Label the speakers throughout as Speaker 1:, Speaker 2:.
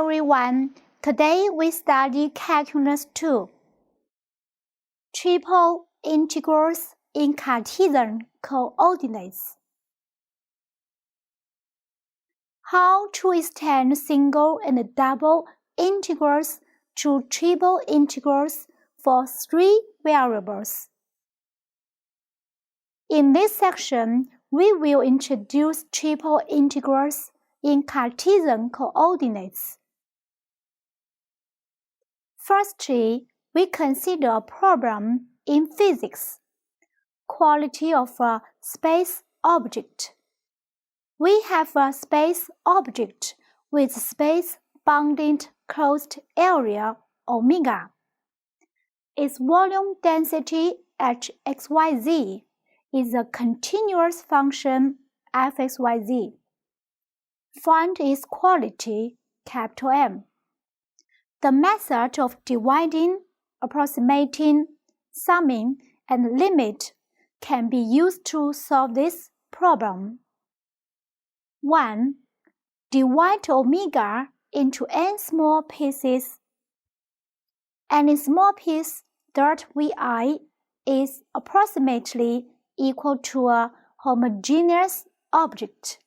Speaker 1: everyone, today we study Calculus 2. Triple integrals in Cartesian coordinates. How to extend single and double integrals to triple integrals for 3 variables. In this section, we will introduce triple integrals in Cartesian coordinates. Firstly, we consider a problem in physics, quality of a space object. We have a space object with space-bounded closed area omega. Its volume density h xyz is a continuous function f(x,y,z). Find its quality, capital M. The method of dividing, approximating, summing, and limit can be used to solve this problem. 1. Divide omega into n small pieces. Any small piece .vi is approximately equal to a homogeneous object.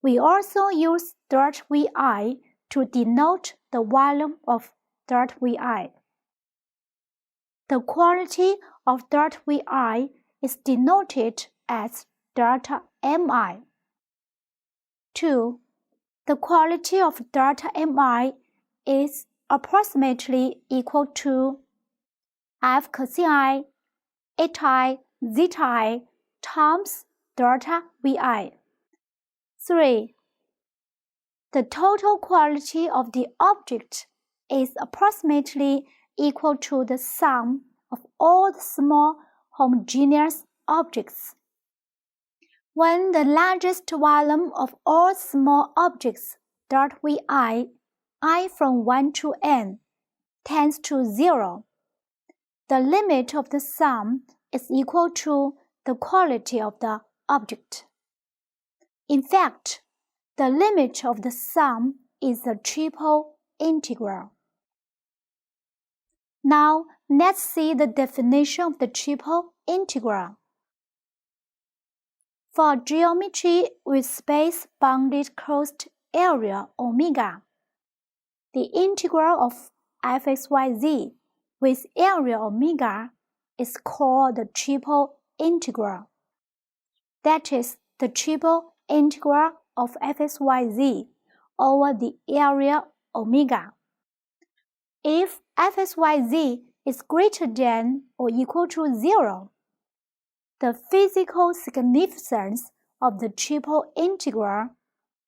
Speaker 1: We also use .vi to denote the volume of .vi. The quality of .vi is denoted as ΔMi. 2. The quality of ΔMi is approximately equal to f cos I, h I, zeta I times ΔVi. 3. The total quality of the object is approximately equal to the sum of all the small homogeneous objects. When the largest volume of all small objects .vi, I from 1 to n, tends to 0, the limit of the sum is equal to the quality of the object. In fact, the limit of the sum is a triple integral. Now, let's see the definition of the triple integral. For geometry with space-bounded closed area omega, the integral of f(x,y,z) with area omega is called the triple integral. That is the triple integral of f(x,y,z) over the area omega. If f(x,y,z) is greater than or equal to 0, the physical significance of the triple integral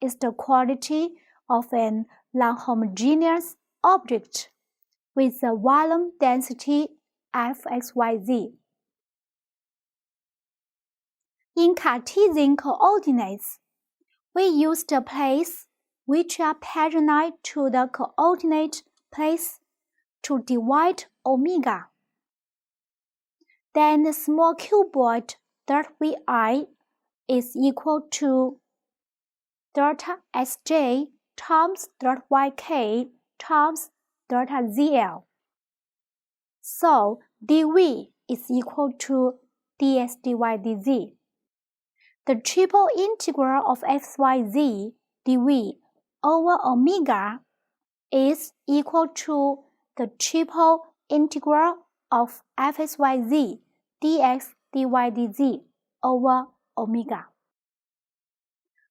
Speaker 1: is the quality of an non-homogeneous object with a volume density f(x,y,z). In Cartesian coordinates, we use the places which are parallel to the coordinate place to divide omega. Then the small cuboid .vi is equal to ΔSj times .yk times ΔZL. So dV is equal to ds dy dz. The triple integral of xyz dV over omega is equal to the triple integral of f(x,y,z) dx dy dz over omega.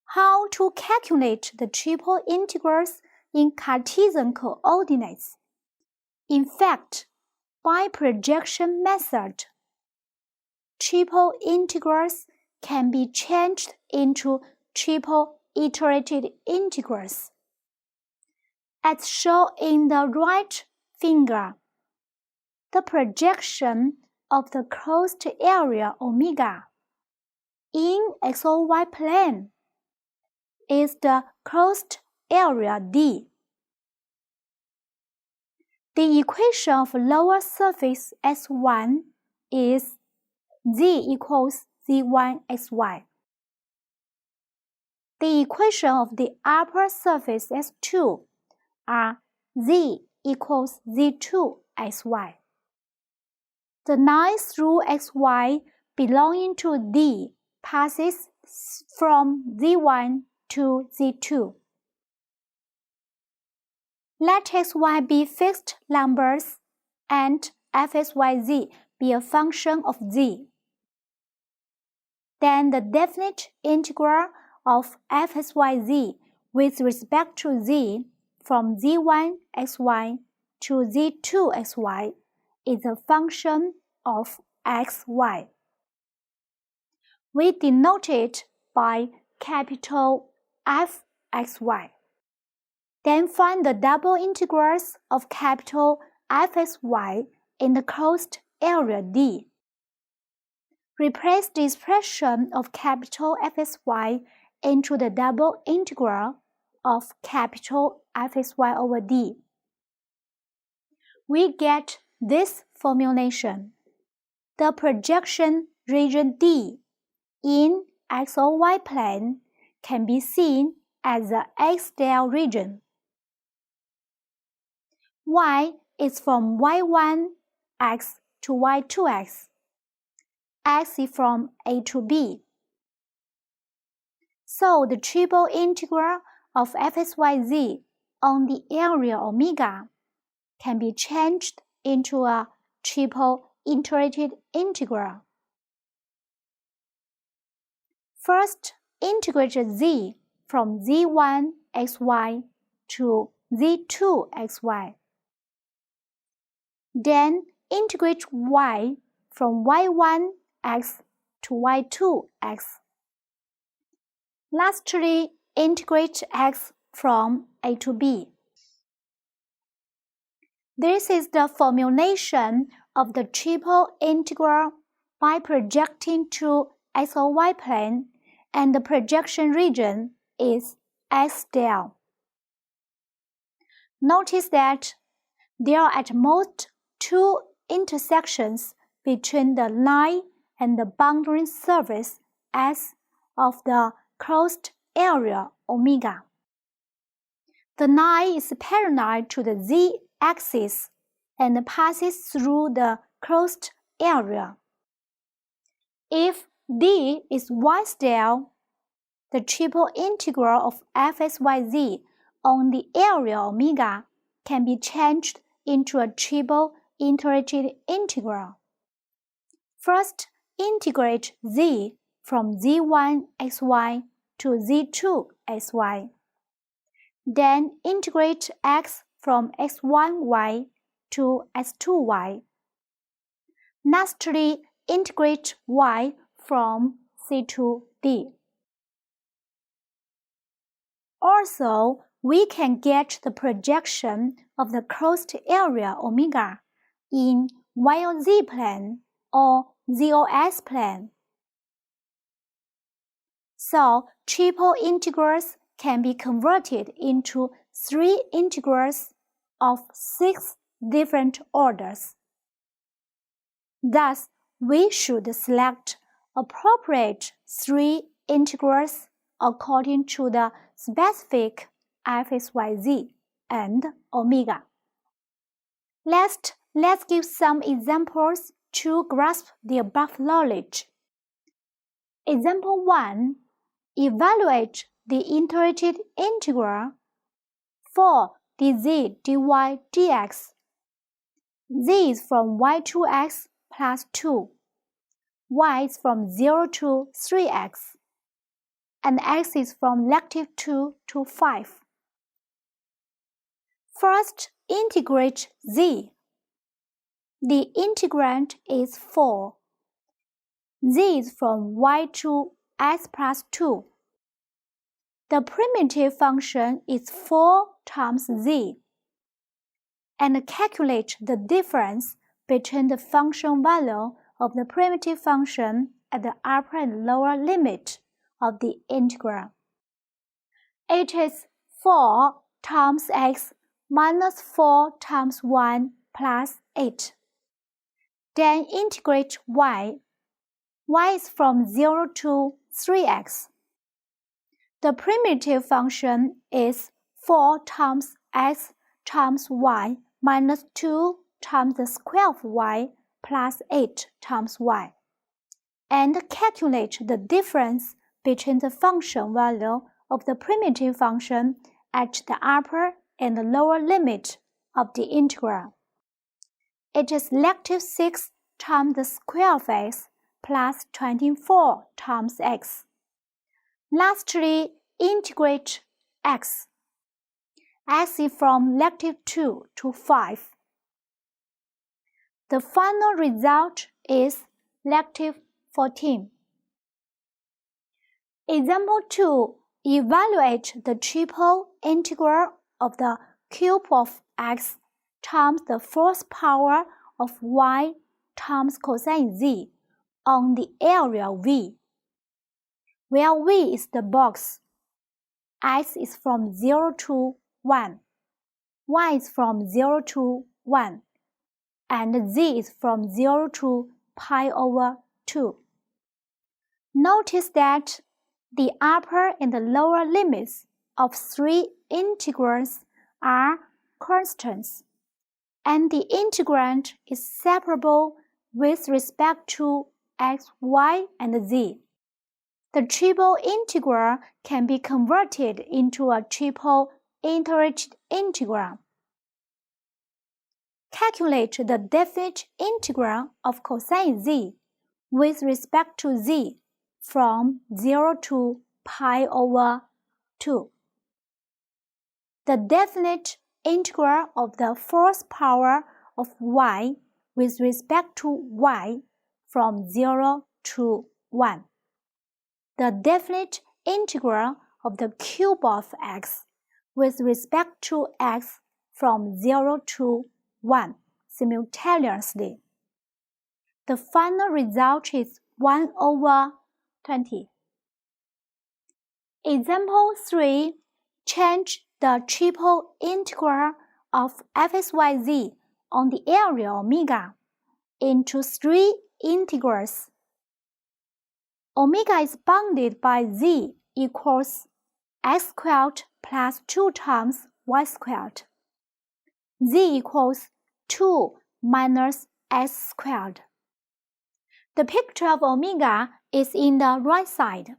Speaker 1: How to calculate the triple integrals in Cartesian coordinates? In fact, by projection method, triple integrals can be changed into triple iterated integrals. As shown in the right figure, the projection of the closed area omega in xy plane is the closed area D. The equation of lower surface S1 is z equals z1xy. The equation of the upper surface S2 are z equals z2xy. The line through xy belonging to D passes from z1 to z2. Let xy be fixed numbers and fxyz be a function of z. Then the definite integral of fxyz with respect to z from z1xy to z2xy is a function of xy. We denote it by capital Fxy. Then find the double integrals of capital Fxy in the closed area D. Replace the expression of capital Fxy into the double integral of capital Fxy over D. We get this formulation. The projection region D in x or y plane can be seen as the x-del region. Y is from y1x to y2x. X is from A to B. So the triple integral of fxyz on the area omega can be changed into a triple iterated integral. First, integrate z from z1xy to z2xy. Then integrate y from y1x to y2x. Lastly, integrate x from A to B. This is the formulation of the triple integral by projecting to x or y plane, and the projection region is x-del. Notice that there are at most two intersections between the line and the boundary surface S of the closed area omega. The line is parallel to the z-axis and passes through the closed area. If D is y-del, the triple integral of fxyz on the area omega can be changed into a triple iterated integral. First, integrate z from z1xy to z2xy. Then integrate x from x1y to x2y. Lastly, integrate y from C to D. Also, we can get the projection of the closed area omega in y or z plane or z or s plane. So, triple integrals can be converted into three integrals of 6 different orders. Thus, we should select appropriate 3 integrals according to the specific fxyz and omega. Let's give some examples to grasp the above knowledge. Example 1. Evaluate the iterated integral for dz dy dx. Z is from y2x plus 2, y is from 0 to 3x, and x is from -2 to 5. First, integrate z. The integrand is 4. Z is from y to x plus 2. The primitive function is 4 times z. And calculate the difference between the function value of the primitive function at the upper and lower limit of the integral. It is 4 times x minus 4 times 1 plus 8. Then integrate y. Y is from 0 to 3x. The primitive function is 4 times x times y minus 2 times the square of y plus 8 times y, and calculate the difference between the function value of the primitive function at the upper and the lower limit of the integral. It is negative 6 times the square of x plus 24 times x. Lastly, integrate x. X is from negative 2 to 5. The final result is negative 14. Example 2. Evaluate the triple integral of the cube of x times the fourth power of y times cosine z on the area V, where V is the box, x is from 0 to 1, y is from 0 to 1, and z is from 0 to pi over 2. Notice that the upper and the lower limits of three integrals are constants, and the integrand is separable with respect to x, y, and z. The triple integral can be converted into a triple iterated integral. Calculate the definite integral of cosine z with respect to z from 0 to pi over 2. The definite integral of the fourth power of y with respect to y from 0 to 1. The definite integral of the cube of x with respect to x from 0 to 1 simultaneously. The final result is 1 over 20. Example 3. Change the triple integral of fxyz on the area omega into three integrals. Omega is bounded by z equals x squared plus 2 times y squared. Z equals 2 minus x squared. The picture of omega is in the right side.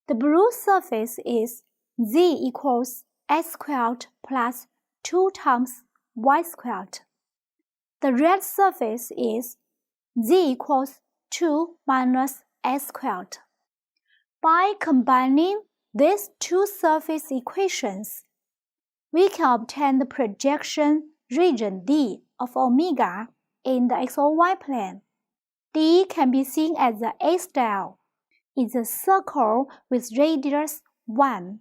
Speaker 1: The blue surface is z equals x squared plus 2 times y squared. The red surface is z equals 2 minus x squared. By combining these two surface equations, we can obtain the projection region D of omega in the xy plane. D can be seen as the A-style. It's a circle with radius 1.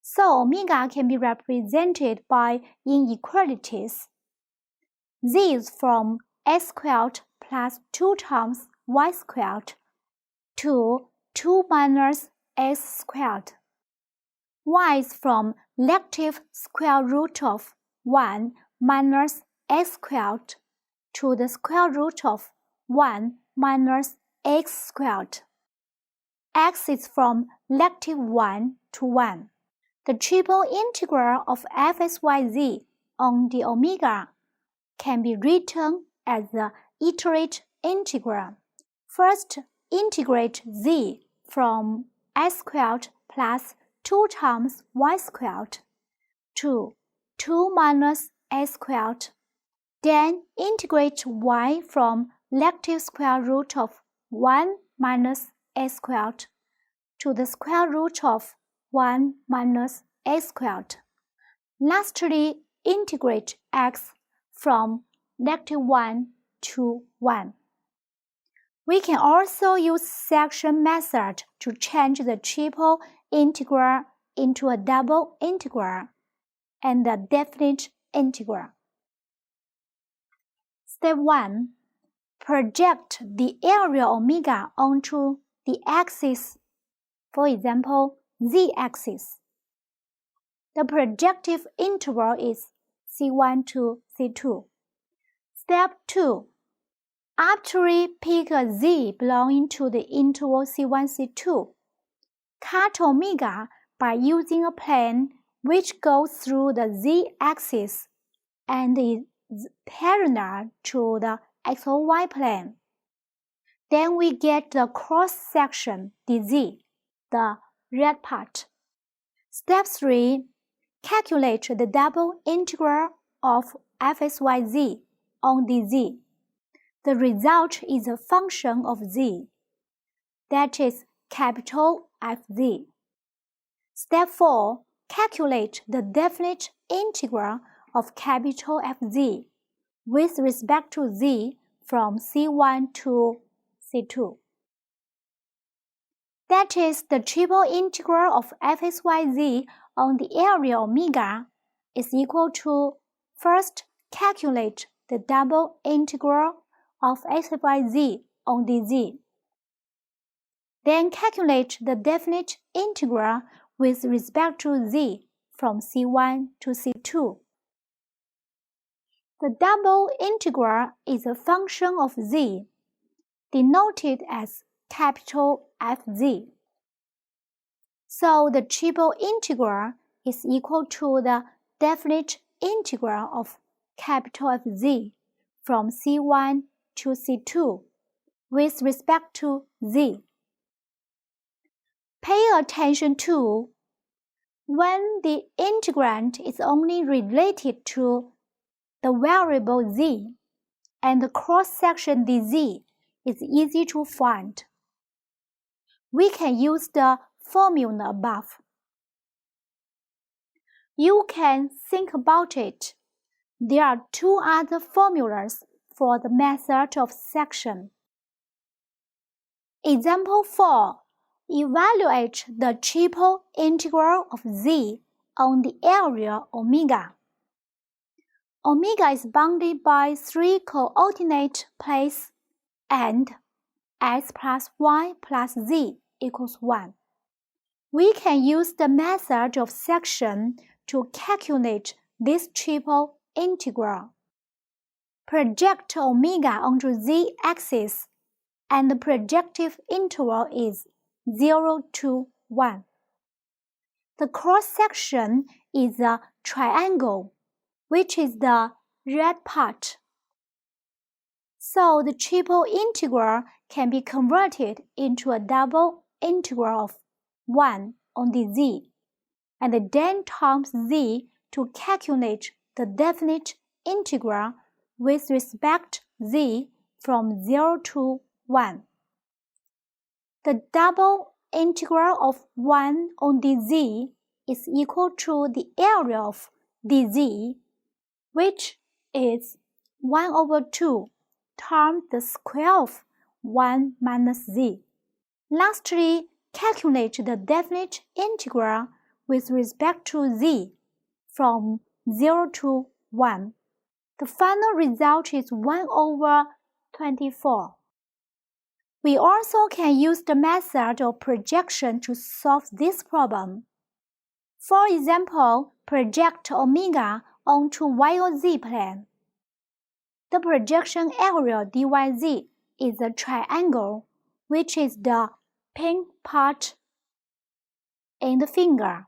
Speaker 1: So omega can be represented by inequalities. Z is from x squared plus 2 times y squared to 2 minus x squared. Y is from negative square root of 1 minus x squared to the square root of 1 minus x squared. X is from negative 1 to 1. The triple integral of fxyz on the omega can be written as the iterate integral. First, integrate z from x squared plus 2 times y squared to 2 minus x squared. Then integrate y from negative square root of 1 minus x squared to the square root of 1 minus x squared. Lastly, integrate x from negative 1 to 1. We can also use section method to change the triple integral into a double integral and a definite integral. Step 1. Project the area omega onto the axis, for example, z-axis. The projective interval is C1 to C2. Step 2. Arbitrarily pick a z belonging to the interval C1, C2. Cut omega by using a plane which goes through the z-axis and is parallel to the xy plane. Then we get the cross-section dz, the red part. Step 3. Calculate the double integral of fxyz on dz. The result is a function of z, that is capital Fz. Step 4. Calculate the definite integral of capital Fz with respect to z from C1 to C2. That is, the triple integral of fxyz on the area omega is equal to, first, calculate the double integral of fxyz on dz. Then calculate the definite integral with respect to z from C1 to C2. The double integral is a function of z, denoted as capital Fz. So the triple integral is equal to the definite integral of capital Fz from C1 to C2 with respect to z. Pay attention to when the integrand is only related to the variable z and the cross-section dz is easy to find. We can use the formula above. You can think about it. There are two other formulas for the method of section. Example 4. Evaluate the triple integral of z on the area omega. Omega is bounded by 3 coordinate places and x plus y plus z equals 1. We can use the method of section to calculate this triple integral. Project omega onto z-axis and the projective interval is 0 to 1. The cross-section is a triangle, which is the red part. So the triple integral can be converted into a double integral of 1 on dz, and then times z to calculate the definite integral with respect z from 0 to 1. The double integral of 1 on dz is equal to the area of dz, which is 1 over 2 times the square of 1 minus z. Lastly, calculate the definite integral with respect to z from 0 to 1. The final result is 1 over 24. We also can use the method of projection to solve this problem. For example, project omega onto y or z plane. The projection area dyz is a triangle, which is the pink part in the finger.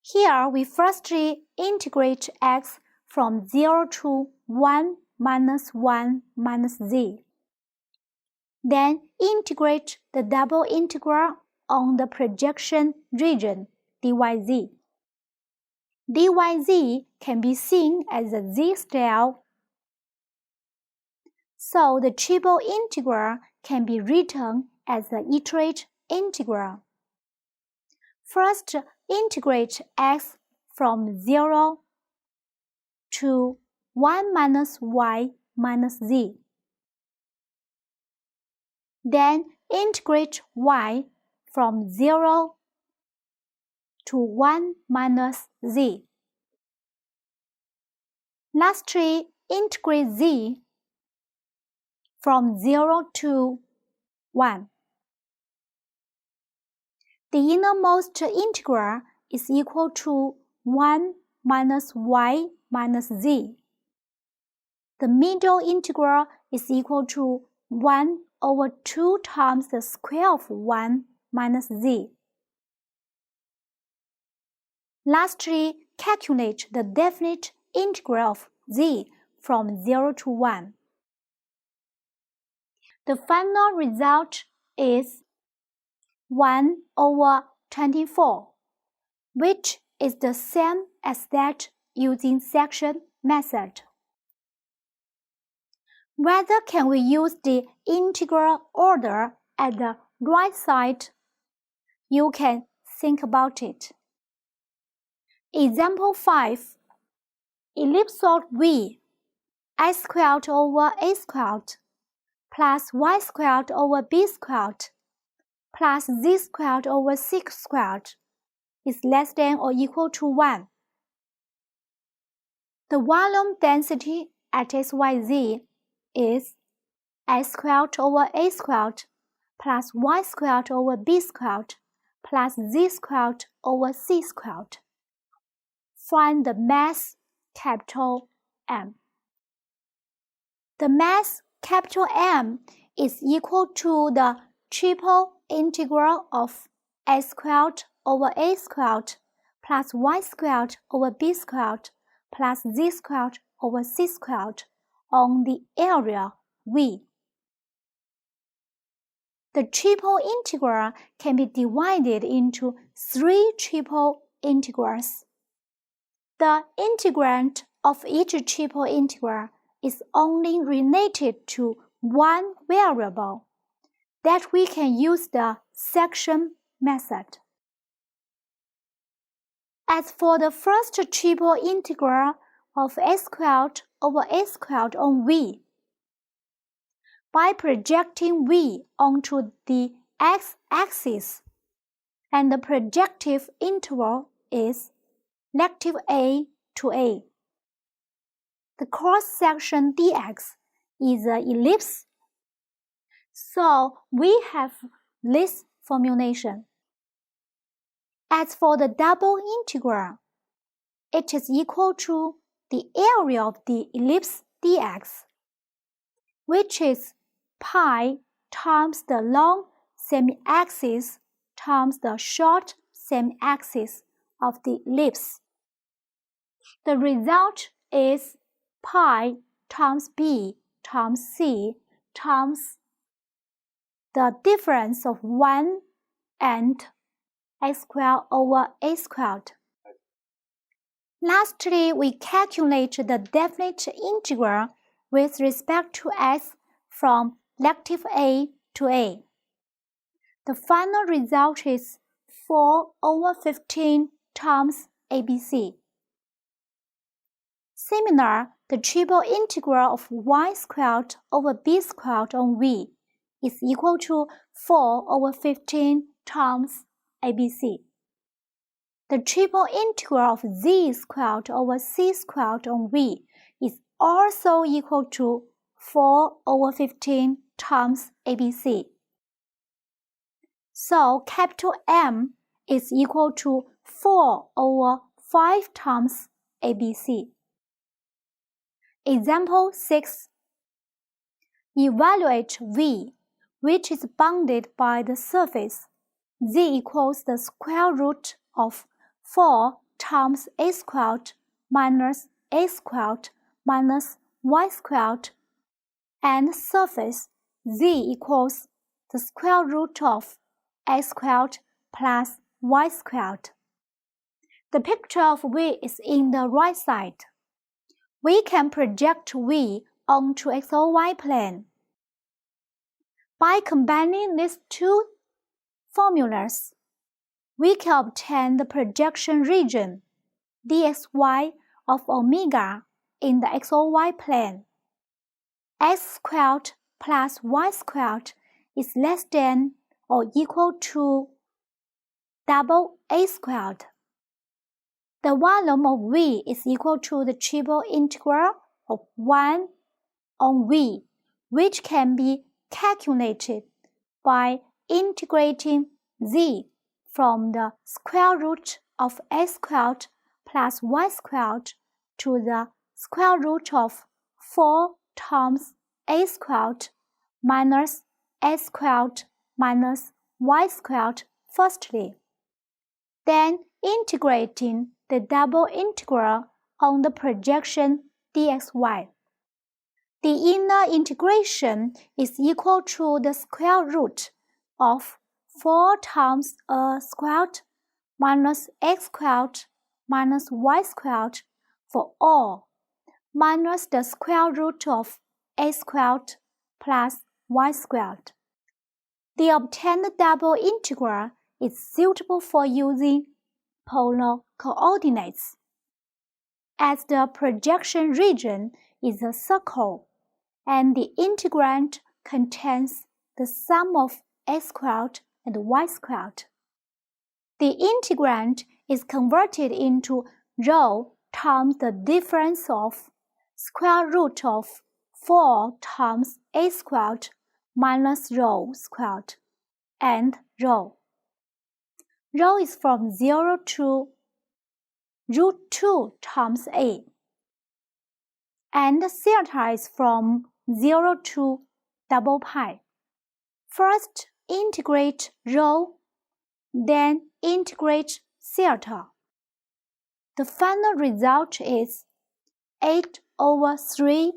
Speaker 1: Here we firstly integrate x from 0 to 1 minus 1 minus z. Then integrate the double integral on the projection region dyz. dyz can be seen as a z-scale. So the triple integral can be written as an iterate integral. First, integrate x from 0 to 1 minus y minus z. Then integrate y from 0 to 1 minus z. Lastly, integrate z from 0 to 1. The innermost integral is equal to 1 minus y minus z. The middle integral is equal to 1 over 2 times the square of 1 minus z. Lastly, calculate the definite integral of z from 0 to 1. The final result is 1 over 24, which is the same as that using section method. Whether can we use the integral order at the right side? You can think about it. Example 5. Ellipsoid v, x squared over a squared plus y squared over b squared plus z squared over 6 squared is less than or equal to 1. The volume density at xyz is x squared over a squared plus y squared over b squared plus z squared over c squared. Find the mass capital M. The mass capital M is equal to the triple integral of x squared over a squared plus y squared over b squared plus z squared over c squared on the area V. The triple integral can be divided into 3 triple integrals. The integrand of each triple integral is only related to one variable, that we can use the section method. As for the first triple integral of x squared over a squared on V, by projecting V onto the x-axis, and the projective interval is negative a to a. The cross-section dx is an ellipse, so we have this formulation. As for the double integral, it is equal to the area of the ellipse dx, which is pi times the long semi-axis times the short semi-axis of the ellipse. The result is pi times b times c times the difference of 1 and x squared over a squared. Lastly, we calculate the definite integral with respect to x from negative a to a. The final result is 4 over 15 times ABC. Similar, the triple integral of y squared over b squared on V is equal to 4 over 15 times ABC. The triple integral of z squared over c squared on V is also equal to 4 over 15 times ABC. So capital M is equal to 4 over 5 times ABC. Example 6. Evaluate V, which is bounded by the surface z equals the square root of 4 times a squared minus a squared minus y squared, and surface z equals the square root of a squared plus y squared. The picture of V is in the right side. We can project V onto XOY plane. By combining these two formulas, we can obtain the projection region dxy of omega in the XOY plane. X squared plus y squared is less than or equal to double a squared. The volume of V is equal to the triple integral of 1 on V, which can be calculated by integrating z from the square root of a squared plus y squared to the square root of 4 times a squared minus a squared minus y squared firstly, then integrating the double integral on the projection dxy. The inner integration is equal to the square root of 4 times a squared minus x squared minus y squared for all, minus the square root of a squared plus y squared. The obtained double integral is suitable for using polar coordinates. As the projection region is a circle, and the integrand contains the sum of a squared and y squared, the integrand is converted into rho times the difference of square root of 4 times a squared minus rho squared and rho. Rho is from 0 to root 2 times a, and theta is from 0 to double pi. First integrate rho, then integrate theta. The final result is 8 over 3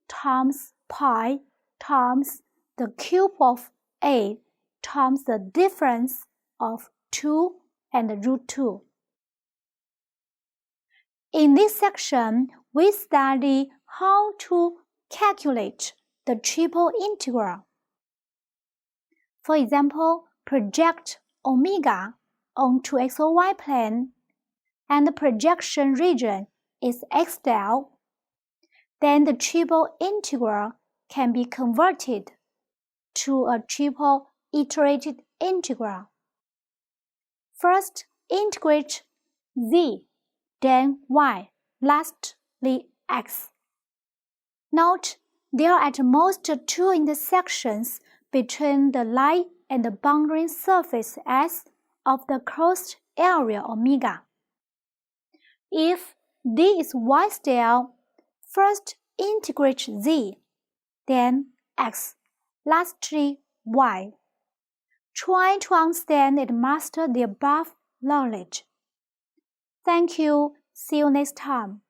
Speaker 1: times pi times the cube of a times the difference of 2 and root 2. In this section, we study how to calculate the triple integral. For example, project omega onto xy plane, and the projection region is x del. Then the triple integral can be converted to a triple iterated integral. First, integrate z, then y, lastly x. Note, there are at most 2 intersections between the line and the boundary surface S of the closed area omega. If d is y del, first integrate z, then x, lastly y. Try to understand and master the above knowledge. Thank you. See you next time.